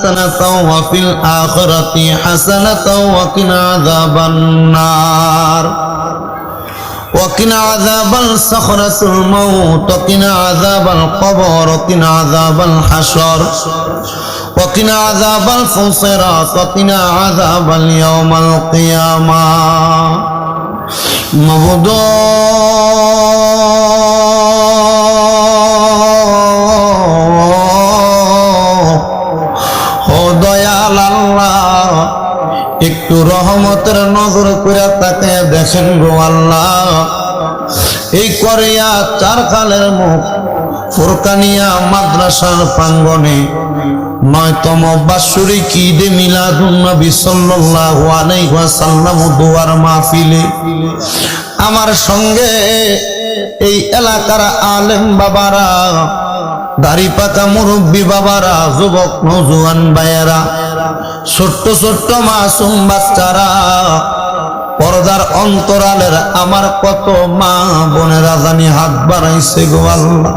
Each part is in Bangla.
হাসানাতাও ওয়া ফিল আখিরাতি হাসানাতাও ওয়া কিনা আযাবান নার وقنا عذاب الصخرة الموت وقنا عذاب القبر وقنا عذاب الحشر وقنا عذاب الفصرات وقنا عذاب اليوم القيامة مبدو দয়াল আল্লাহ একটু রহমতের নজর করে তাকায় দেখেন গো আল্লাহ, এই করিয়া চারখালের মুখ ফুরকানিয়া মাদ্রাসার প্রাঙ্গণে ৯তম বাৎসরিক ঈদে মিলাদুন নবী সাল্লাল্লাহু আলাইহি ওয়াসাল্লাম দোয়ার মাহফিলে আমার সঙ্গে এই এলাকার আলেম বাবারা, দাড়ি পাকা মুরব্বী বাবারা, যুবক নওজোয়ান ভাইয়েরা, ছোট্ট ছোট্ট মাসুম বাচ্চারা, পর্দার অন্তরালের আমার কত মা বোনেরা জানি হাত বাড়াইছে গো আল্লাহ।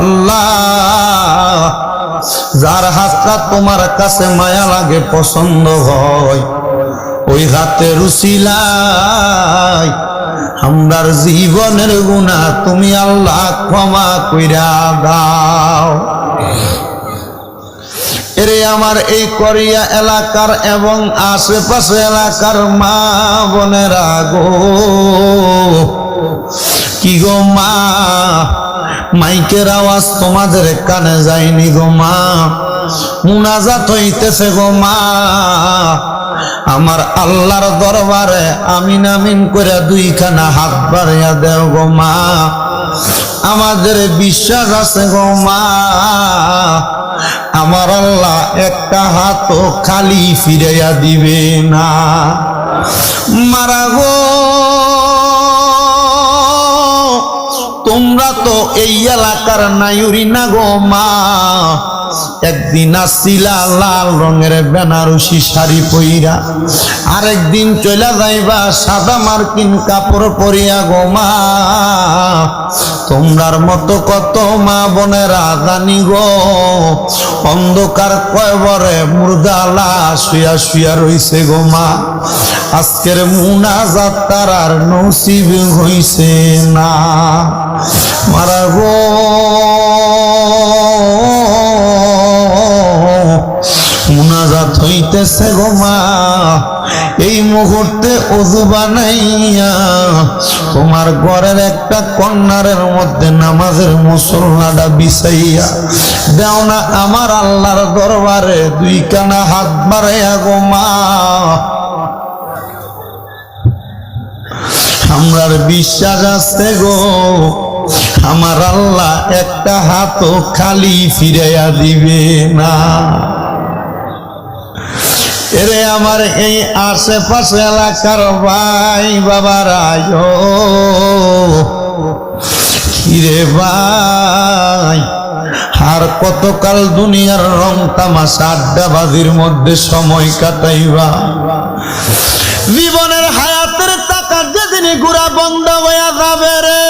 আল্লাহ, যার হাতটা তোমার কাছে মায়া লাগে, পছন্দ হয়, ওই হাতের উসিলায় আমরার জীবনের গুনাহ তুমি আল্লাহ ক্ষমা কইরা দাও। এরে আমার এই করিয়া এলাকার এবং আশেপাশে এলাকার মা বোনেরা গো, কি গো মা, মাইকের আওয়াজ তোমাদের কানে যায়নি গো মা, মুনাজাত হইতেছে গো মা, আমার আল্লাহর দরবারে আমিন আমিন করে দুইখানা হাত বাড়াইয়া দেও গো মা। আমাদের বিশ্বাস আছে গো মা, আমার আল্লাহ একটা হাতও খালি ফিরাইয়া দিবে না। মারা গো, তোমরা তো এই এলাকার নাইউরি না গো মা, একদিন আসছিলা লাল রঙের বেনারসি শাড়ি পইরা, আরেকদিন চলে যাইবা সাদা মার্কিন কাপড় পরিয়া গো মা। তোমরার মতো কত মা বোনেরা জানি গো অন্ধকার কয়বরে মুর্দা লাশ শুয়া শুয়া রইছে গো মা, আজকের মুনাজাত তারার নসিব হইছে না। মারা গো, মুনাজাত হইতেছে গো মা, এই মুহূর্তে ওযু বানাইয়া তোমার ঘরের একটা কর্নারের মধ্যে নামাজের মুসল্লাটা বিছাইয়া দাও না আমার আল্লাহর দরবারে দুইখানা হাত বাড়াইয়া গো মা। আমরার বিশ্বাস আছে গো আমার আল্লাহ একটা হাতও খালি ফিরাইয়া দিবে না। এরে আমার এই আশেপাশে এলাকার ভাই বাবারা, কিরে ভাই, আর কতকাল দুনিয়ার রং তামাশা আড্ডাবাজির মধ্যে সময় কাটাইবা? জীবনের হায়াতের টাকা যেদিন ঘুরা বন্ধ হয়ে যাবে রে,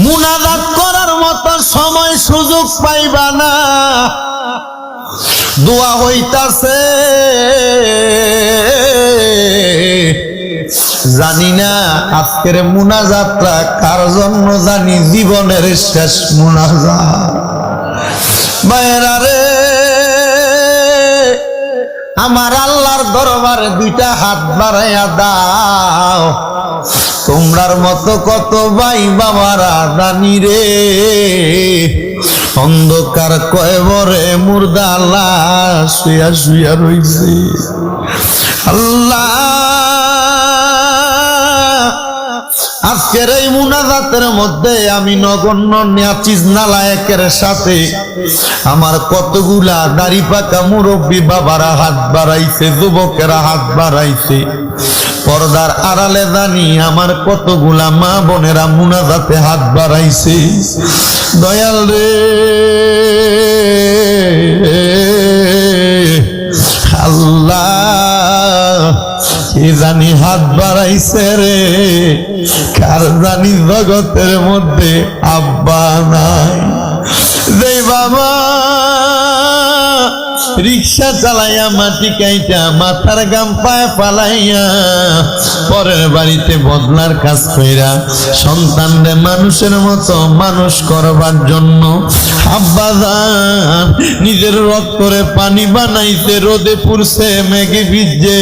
মুনাজাত করার মতো সময় সুযোগ পাইবা না। দোয়া হইতাছে, জানি না আজকের মুনাজাতটা কার জন্য, জানি জীবনের শেষ মুনাজাত। বাইরা রে, আমার আল্লাহর দরবারে দুইটা হাত বাড়াইয়া দাও। তোমরার মতো কত ভাই বাবারা জানি রে অন্ধকার কয়বরে মুর্দা লাশ শুয়া শুয়া রইছে। আল্লাহ, আজকের এই মুনাজাতের মধ্যে আমি নগণ্য নিয়াচিজ নালায়েকের সাথে আমার কতগুলা দাড়ি পাকা মুরব্বী বাবারা হাত বাড়াইছে, যুবকেরা হাত বাড়াইছে, পর্দার আড়ালে জানি আমার কতগুলা মা বোনেরা মুনাজাতে হাত বাড়াইছে। দয়াল রে, আল্লাহ, কি জানি হাত বাড়াইছে রে, কার জানি জগতের মধ্যে আব্বা নাই, রিক্সা চালাইয়া মাটি কাইটা মাথার গাম পায়ে পালাইয়া পরের বাড়িতে বদলার কাজ কইরা সন্তানরে মানুষের মতো মানুষ করবার জন্য আব্বাজান নিজের রক্তরে পানি বানাইতে রোদে পুড়ছে মেঘে ভিজে।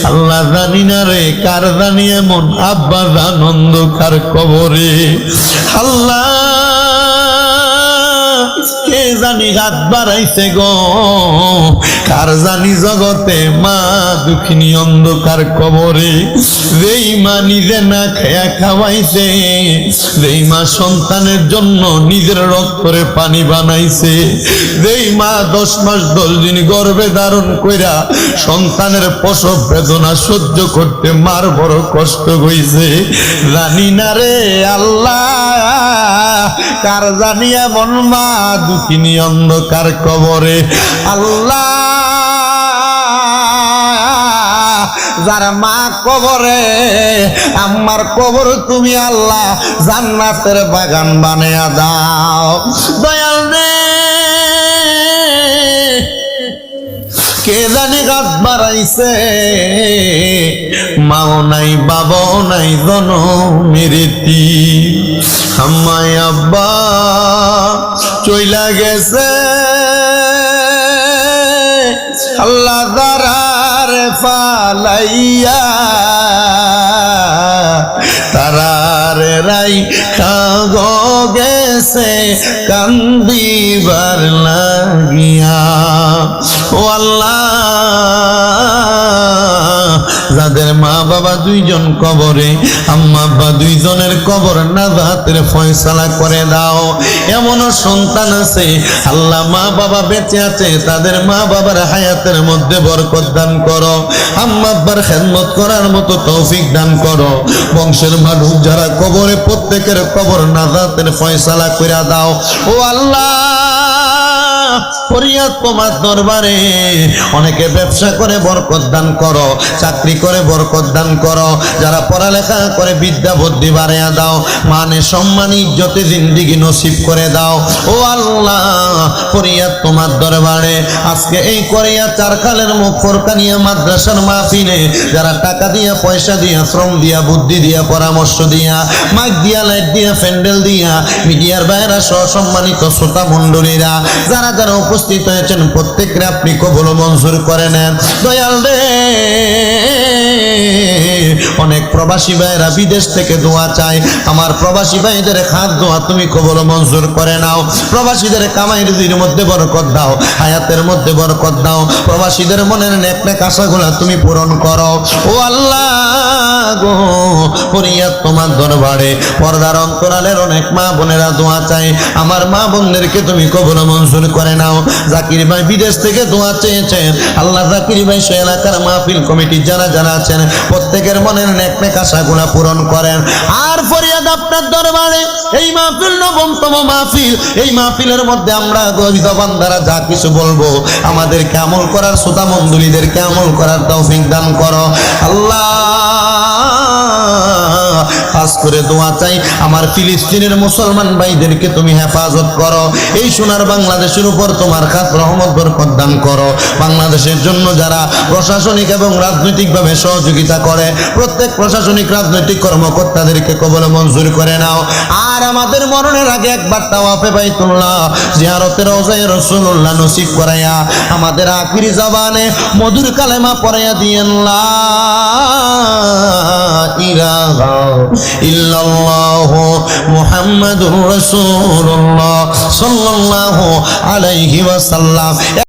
আল্লাহ জানি না রে কার জানি এমন আব্বাজান অন্ধকার কবরে। আল্লাহ কে জানি হাত বাড়াইছে গো, কার জানি জগতে মা দুঃখিনী অন্ধকার কবরে। যেই মা নিজে না খেয়া খাওয়াইছে, যেই মা সন্তানের জন্য নিজের রক্তরে পানি বানাইছে, যেই মা 10 মাস 10 দিন গর্ভে ধারণ কইরা সন্তানের প্রসব বেদনা সহ্য করতে মার বড় কষ্ট হইছে। জানি না রে আল্লাহ কার জানি এমন মা দুঃখিনী অন্ধকার কবরে। আল্লাহ যারা মা কবরে, আমার কবর তুমি আল্লাহ জান্নাতের বাগান বানায়া দাও। দয়াল রে কে জানি গাছ বাড়াইছে, মাও নাই বাবাও নাই জনমের আম্মাই আব্বা চইলা গেছে। আল্লাহ দারার ফালাইয়া তারারে রাই কাগো গেছে কান্দিবার লাগিয়া। ও আল্লাহ যাদের মা বাবা 2 জন কবরে, আম্মা আব্বা 2 জনের কবর নাজাতের ফয়সালা করে দাও। এমনও সন্তান আছে আল্লাহ মা বাবা বেঁচে আছে, তাদের মা বাবার হায়াতের মধ্যে বরকত দান করো, আম্মা আব্বার খেদমত করার মতো তৌফিক দান করো। বংশের মানুষ যারা কবরে, প্রত্যেকের কবর নাজাতের ফয়সালা করে দাও। ও আল্লাহ ফরিয়াদ তোমার দরবারে। অনেকে ব্যবসা করে বরকত দান করো, চাকরি করে বরকত দান করো, যারা পড়ালেখা করে বিদ্যা বুদ্ধি বাড়াইয়া দাও, মানে সম্মান ইজ্জতে জিন্দেগি নসিব করে দাও। ও আল্লাহ ফরিয়াদ তোমার দরবারে। আজকে এই করিয়া চারখালের মুখ ফোরকানিয়া মাদ্রাসার মাহফিলে যারা টাকা দিয়া, পয়সা দিয়া, শ্রম দিয়া, বুদ্ধি দিয়া, পরামর্শ দিয়া, মাইক দিয়া, লাইট দিয়া, প্যান্ডেল দিয়া, মিডিয়ার বাইরা সহ সম্মানিত শ্রোতা মণ্ডলীরা যারা যারা উপস্থিত হয়েছেন প্রত্যেককে আপনি কবুল মঞ্জুর করে নেন। দয়াল রে অনেক প্রবাসী ভাইরা বিদেশ থেকে দোয়া চায়, আমার প্রবাসী ভাইদের খাত দোয়া তুমি কবুল মঞ্জুর করে নাও। প্রবাসীদের কামাই রুজির মধ্যে বরকত দাও, হায়াতের মধ্যে বরকত দাও, প্রবাসীদের মনের নেক নেক আশাগুলা তুমি পূরণ করো। ও আল্লাহ গো ফরিয়াদ তোমার দরবারে। পর্দার অন্তরালের অনেক মা বোনেরা দোয়া চায়, আমার মা বোনদেরকে তুমি কবুল মঞ্জুর করে নাও। জাকির ভাই বিদেশ থেকে দোয়া চেয়েছেন, আল্লাহ জাকির ভাই সে এলাকার মাহফিল কমিটি যারা যারা আছেন প্রত্যেকের মনের নেক নেক আশাগুলা পূরণ করেন। আর ফরিয়াদ আপনার দরবারে এই মাহফিল 9তম মাহফিল, এই মাহফিলের মধ্যে আমরা গরিব বান্দারা যা কিছু বলবো আমাদেরকে আমল করার, শ্রোতা মণ্ডলীদেরকে আমল করার তৌফিক দান করো আল্লাহ। খাস করে দোয়া চাই আমার ফিলিস্তিনের মুসলমান ভাইদেরকে তুমি হেফাজত করো। এই সোনার বাংলাদেশের উপর তোমার খাস রহমত বরকত দান করো। বাংলাদেশের জন্য যারা প্রশাসনিক এবং রাজনৈতিকভাবে সহযোগিতা করে প্রত্যেক প্রশাসনিক রাজনৈতিক কর্মকর্তাদেরকে কবুল মঞ্জুর করে নাও। আর আমাদের মরণের আগে একবার তাওয়াফে বাইতুল্লাহ জিয়ারতে রওজায়ে রাসূলুল্লাহ নসিব করাইয়া আমাদের আখিরি জবানে মধুর কালেমা পড়াইয়া দিয়েন লা ইলাহা ইল্লাল্লাহু মুহাম্মাদুর রাসূলুল্লাহ সাল্লাল্লাহু আলাইহি ওয়াসাল্লাম।